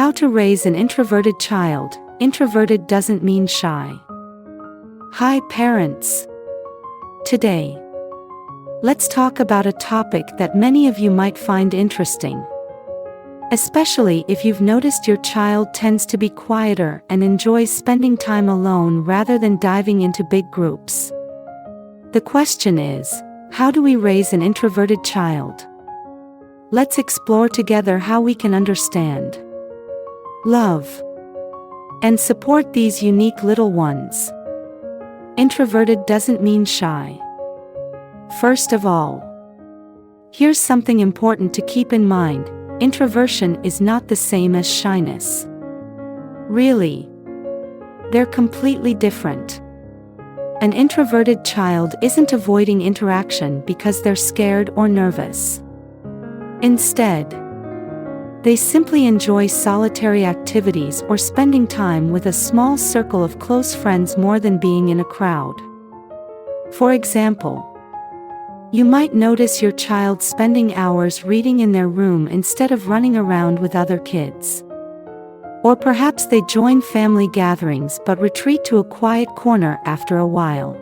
How to raise an introverted child. Introverted doesn't mean shy. Hi parents. Today, let's talk about a topic that many of you might find interesting. Especially if you've noticed your child tends to be quieter and enjoys spending time alone rather than diving into big groups. The question is, how do we raise an introverted child? Let's explore together how we can understand, love, and support these unique little ones. Introverted doesn't mean shy. First of all, here's something important to keep in mind. Introversion is not the same as shyness. Really, they're completely different. An introverted child isn't avoiding interaction because they're scared or nervous. Instead, they simply enjoy solitary activities or spending time with a small circle of close friends more than being in a crowd. For example, you might notice your child spending hours reading in their room instead of running around with other kids. Or perhaps they join family gatherings but retreat to a quiet corner after a while.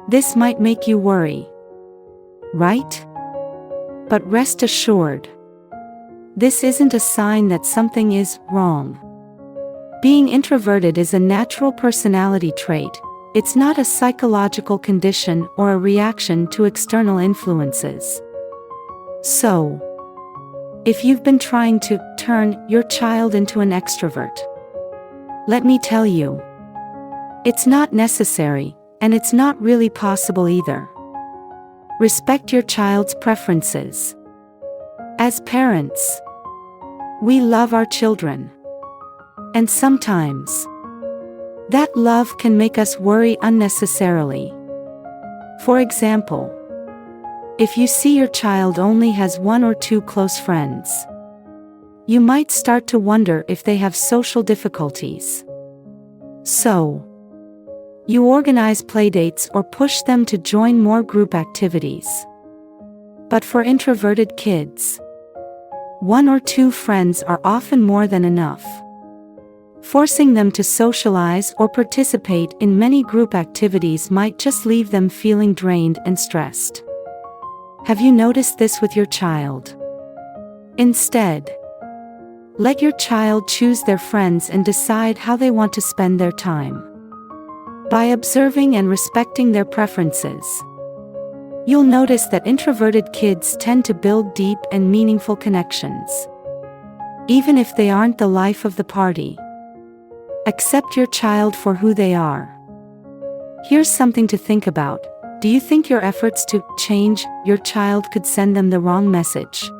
This might make you worry, right? But rest assured, this isn't a sign that something is wrong. Being introverted is a natural personality trait. It's not a psychological condition or a reaction to external influences. So, if you've been trying to turn your child into an extrovert, let me tell you, it's not necessary, and it's not really possible either. Respect your child's preferences. As parents, we love our children. And sometimes, that love can make us worry unnecessarily. For example, if you see your child only has 1 or 2 close friends, you might start to wonder if they have social difficulties. So, you organize playdates or push them to join more group activities. But for introverted kids, 1 or 2 friends are often more than enough. Forcing them to socialize or participate in many group activities might just leave them feeling drained and stressed. Have you noticed this with your child? Instead, let your child choose their friends and decide how they want to spend their time. By observing and respecting their preferences, you'll notice that introverted kids tend to build deep and meaningful connections, even if they aren't the life of the party. Accept your child for who they are. Here's something to think about. Do you think your efforts to change your child could send them the wrong message?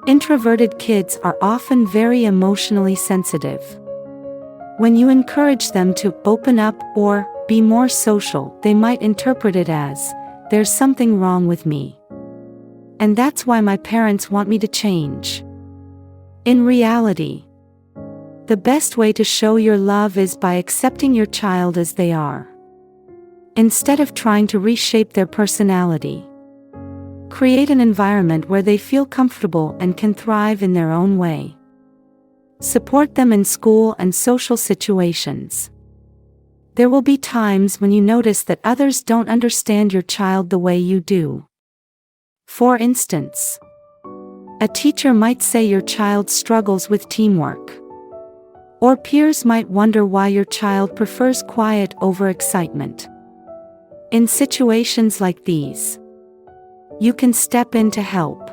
Introverted kids are often very emotionally sensitive. When you encourage them to open up or be more social, they might interpret it as, "There's something wrong with me. And that's why my parents want me to change." In reality, the best way to show your love is by accepting your child as they are. Instead of trying to reshape their personality, create an environment where they feel comfortable and can thrive in their own way. Support them in school and social situations. There will be times when you notice that others don't understand your child the way you do. For instance, a teacher might say your child struggles with teamwork. Or peers might wonder why your child prefers quiet over excitement. In situations like these, you can step in to help.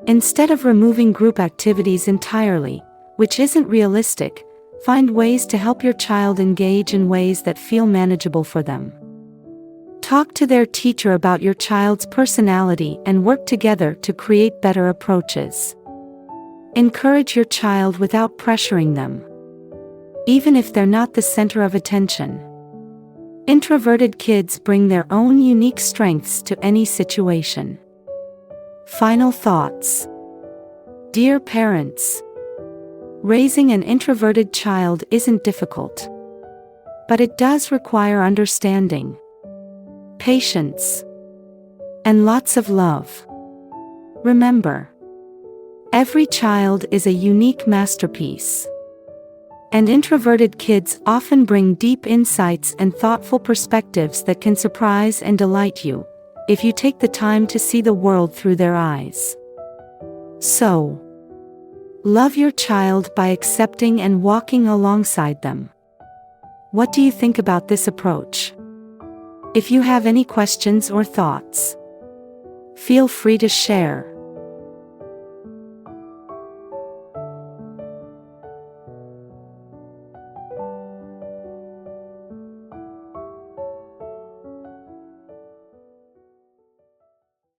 Instead of removing group activities entirely, which isn't realistic, find ways to help your child engage in ways that feel manageable for them. Talk to their teacher about your child's personality and work together to create better approaches. Encourage your child without pressuring them, even if they're not the center of attention. Introverted kids bring their own unique strengths to any situation. Final thoughts. Dear parents, raising an introverted child isn't difficult, but it does require understanding, patience, and lots of love. Remember, Every child is a unique masterpiece. And introverted kids often bring deep insights and thoughtful perspectives that can surprise and delight you, if you take the time to see the world through their eyes. So, love your child by accepting and walking alongside them. What do you think about this approach? If you have any questions or thoughts, feel free to share.